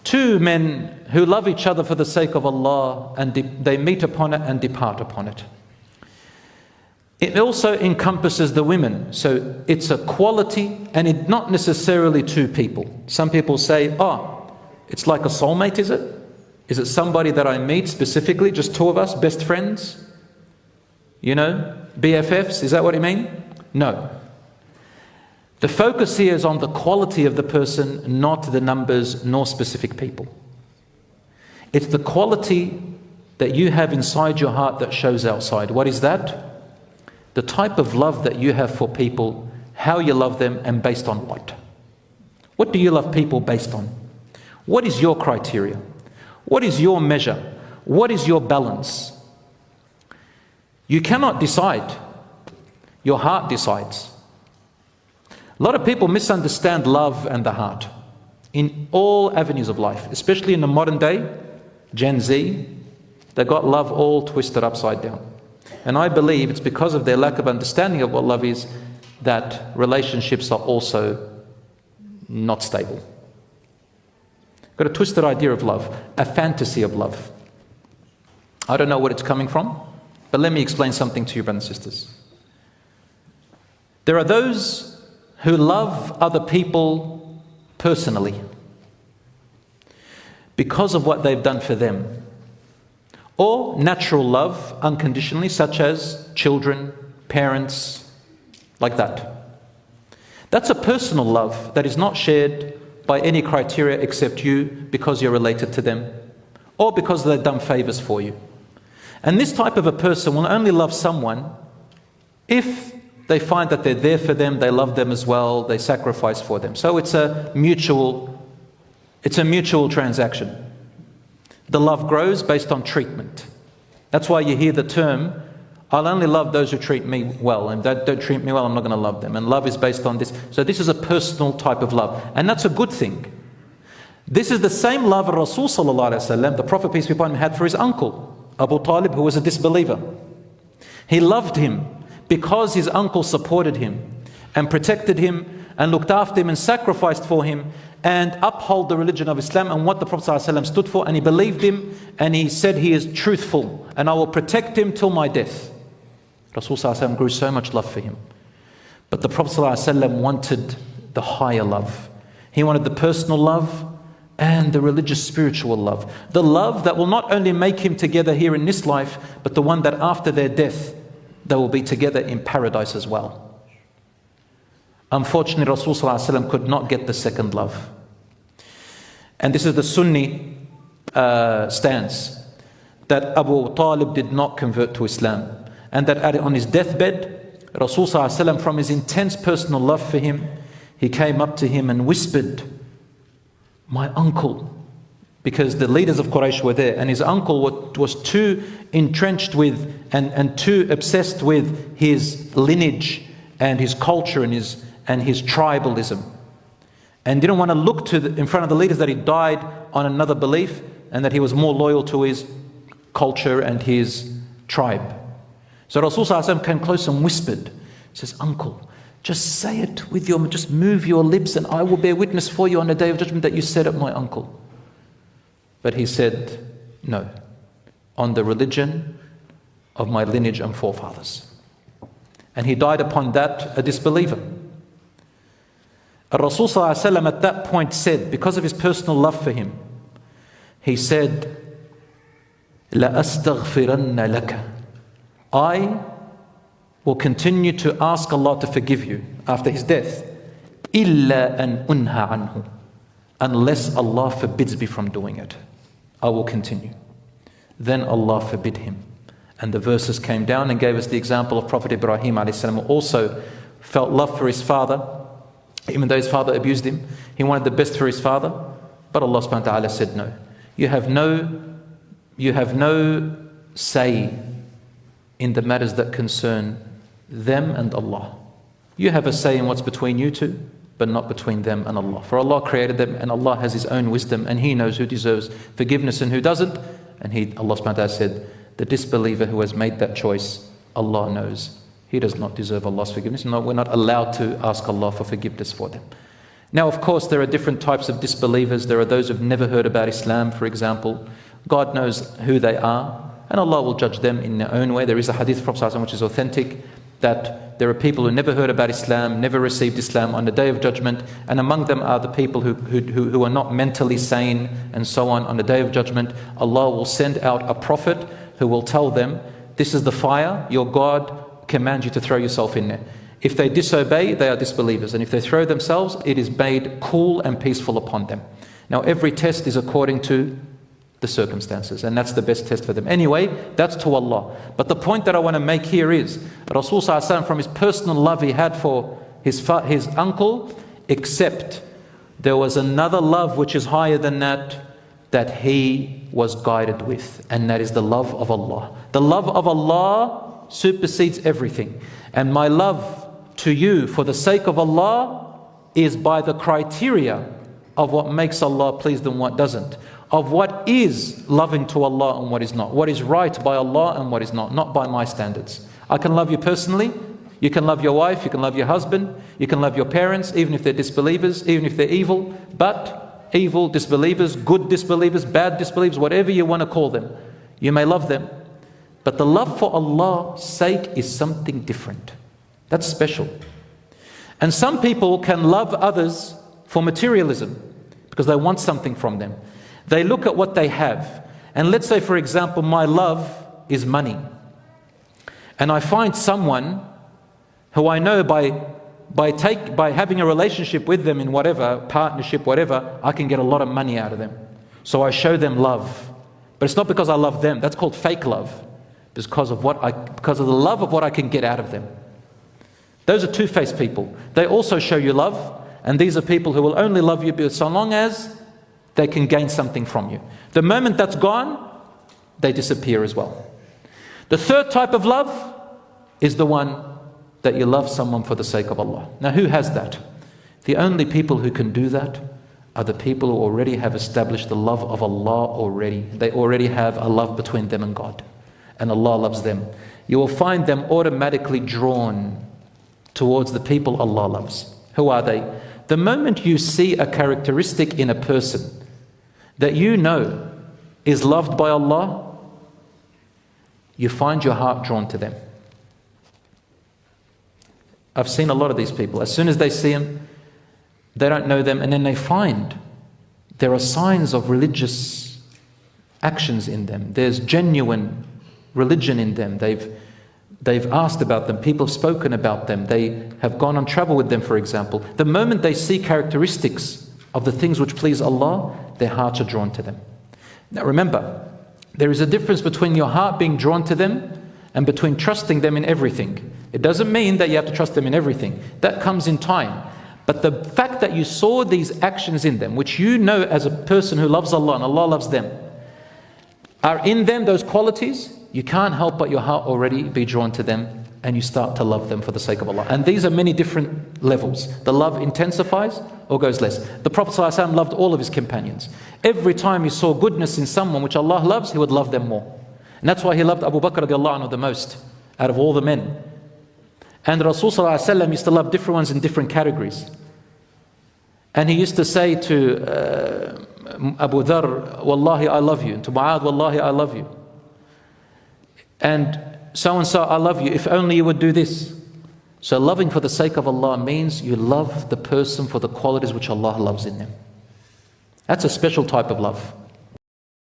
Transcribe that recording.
Two men who love each other for the sake of Allah, and they meet upon it and depart upon it. It also encompasses the women. So it's a quality, and it's not necessarily two people. Some people say, oh, it's like a soulmate, is it? Is it somebody that I meet specifically, just two of us, best friends? You know, BFFs, is that what you mean? No. The focus here is on the quality of the person, not the numbers, nor specific people. It's the quality that you have inside your heart that shows outside. What is that? The type of love that you have for people, how you love them, and based on what? What do you love people based on? What is your criteria? What is your measure? What is your balance? You cannot decide. Your heart decides. A lot of people misunderstand love and the heart in all avenues of life, especially in the modern day, Gen Z. They got love all twisted upside down. And I believe it's because of their lack of understanding of what love is that relationships are also not stable. Got a twisted idea of love, a fantasy of love. I don't know where it's coming from, but let me explain something to you, brothers and sisters. There are those who love other people personally because of what they've done for them, or natural love unconditionally, such as children, parents, like that. That's a personal love that is not shared by any criteria except you, because you're related to them or because they've done favors for you. And this type of a person will only love someone if they find that they're there for them, they love them as well, they sacrifice for them. So it's a mutual transaction. The love grows based on treatment. That's why you hear the term, I'll only love those who treat me well, and that don't treat me well, I'm not going to love them. And love is based on this. So this is a personal type of love, and that's a good thing. This is the same love Rasul sallallahu alaihi wasallam, the Prophet peace be upon him, had for his uncle Abu Talib, who was a disbeliever. He loved him because his uncle supported him and protected him and looked after him and sacrificed for him and upheld the religion of Islam and what the Prophet ﷺ stood for, and he believed him and he said he is truthful and I will protect him till my death. Rasul ﷺ grew so much love for him. But the Prophet ﷺ wanted the higher love. He wanted the personal love and the religious spiritual love. The love that will not only make him together here in this life, but the one that after their death they will be together in paradise as well. Unfortunately, Rasul ﷺ could not get the second love. And this is the Sunni stance, that Abu Talib did not convert to Islam, and that on his deathbed, Rasul ﷺ, from his intense personal love for him, he came up to him and whispered, my uncle, because the leaders of Quraysh were there, and his uncle was too entrenched with and too obsessed with his lineage and his culture and his tribalism, and didn't want to look in front of the leaders that he died on another belief and that he was more loyal to his culture and his tribe. So Rasul ﷺ came close and whispered, he says, uncle, just say it just move your lips and I will bear witness for you on the day of judgment that you said it, my uncle. But he said, no, on the religion of my lineage and forefathers. And he died upon that a disbeliever. Rasul ﷺ at that point said, because of his personal love for him, he said, لَأَسْتَغْفِرَنَّ لَكَ, I will continue to ask Allah to forgive you after his death, إِلَّا أَنْ أُنْهَ عَنْهُ, unless Allah forbids me from doing it. I will continue. Then Allah forbid him. And the verses came down and gave us the example of Prophet Ibrahim a.s. who also felt love for his father, even though his father abused him. He wanted the best for his father, but Allah subhanahu wa ta'ala said no. You have no say in the matters that concern them and Allah. You have a say in what's between you two, but not between them and Allah. For Allah created them, and Allah has His own wisdom, and He knows who deserves forgiveness and who doesn't. And Allah subhanahu wa ta'ala said, the disbeliever who has made that choice, Allah knows he does not deserve Allah's forgiveness. No, we're not allowed to ask Allah for forgiveness for them. Now, of course, there are different types of disbelievers. There are those who've never heard about Islam, for example. God knows who they are, and Allah will judge them in their own way. There is a hadith of Prophet ﷺ which is authentic, that there are people who never heard about Islam, never received Islam on the Day of Judgment, and among them are the people who are not mentally sane and so on. On the Day of Judgment, Allah will send out a prophet who will tell them, this is the fire, your God commands you to throw yourself in there. If they disobey, they are disbelievers, and if they throw themselves, it is made cool and peaceful upon them. Now, every test is according to the circumstances, and that's the best test for them. Anyway, that's to Allah. But the point that I want to make here is Rasul Sallallahu Alaihi Wasallam, from his personal love he had for his uncle, except there was another love which is higher than that he was guided with, and that is the love of Allah. The love of Allah supersedes everything, and my love to you for the sake of Allah is by the criteria of what makes Allah pleased and what doesn't, of what is loving to Allah and what is not, what is right by Allah and what is not by my standards. I can love you personally, you can love your wife, you can love your husband, you can love your parents, even if they're disbelievers, even if they're evil, but evil disbelievers, good disbelievers, bad disbelievers, whatever you want to call them, you may love them. But the love for Allah's sake is something different. That's special. And some people can love others for materialism, because they want something from them. They look at what they have. And let's say, for example, my love is money. And I find someone who I know by having a relationship with them in whatever, partnership, whatever, I can get a lot of money out of them. So I show them love. But it's not because I love them. That's called fake love. Because of the love of what I can get out of them. Those are two-faced people. They also show you love. And these are people who will only love you so long as they can gain something from you. The moment that's gone, they disappear as well. The third type of love is the one that you love someone for the sake of Allah. Now, who has that? The only people who can do that are the people who already have established the love of Allah already. They already have a love between them and God. And Allah loves them. You will find them automatically drawn towards the people Allah loves. Who are they? The moment you see a characteristic in a person that you know is loved by Allah, you find your heart drawn to them. I've seen a lot of these people. As soon as they see them, they don't know them, and then they find there are signs of religious actions in them. There's genuine religion in them. They've asked about them. People have spoken about them. They have gone on travel with them, for example. The moment they see characteristics of the things which please Allah, their hearts are drawn to them. Now remember, there is a difference between your heart being drawn to them and between trusting them in everything. It doesn't mean that you have to trust them in everything. That comes in time. But the fact that you saw these actions in them, which you know as a person who loves Allah and Allah loves them, are in them those qualities, you can't help but your heart already be drawn to them, and you start to love them for the sake of Allah. And these are many different levels. The love intensifies or goes less. The Prophet ﷺ loved all of his companions. Every time he saw goodness in someone which Allah loves, he would love them more. And that's why he loved Abu Bakr radiallahu anhu the most out of all the men. And Rasul ﷺ used to love different ones in different categories. And he used to say to Abu Dharr, Wallahi I love you. And to Mu'adh, Wallahi I love you. And so I love you, if only you would do this. So loving for the sake of Allah means you love the person for the qualities which Allah loves in them. That's a special type of love.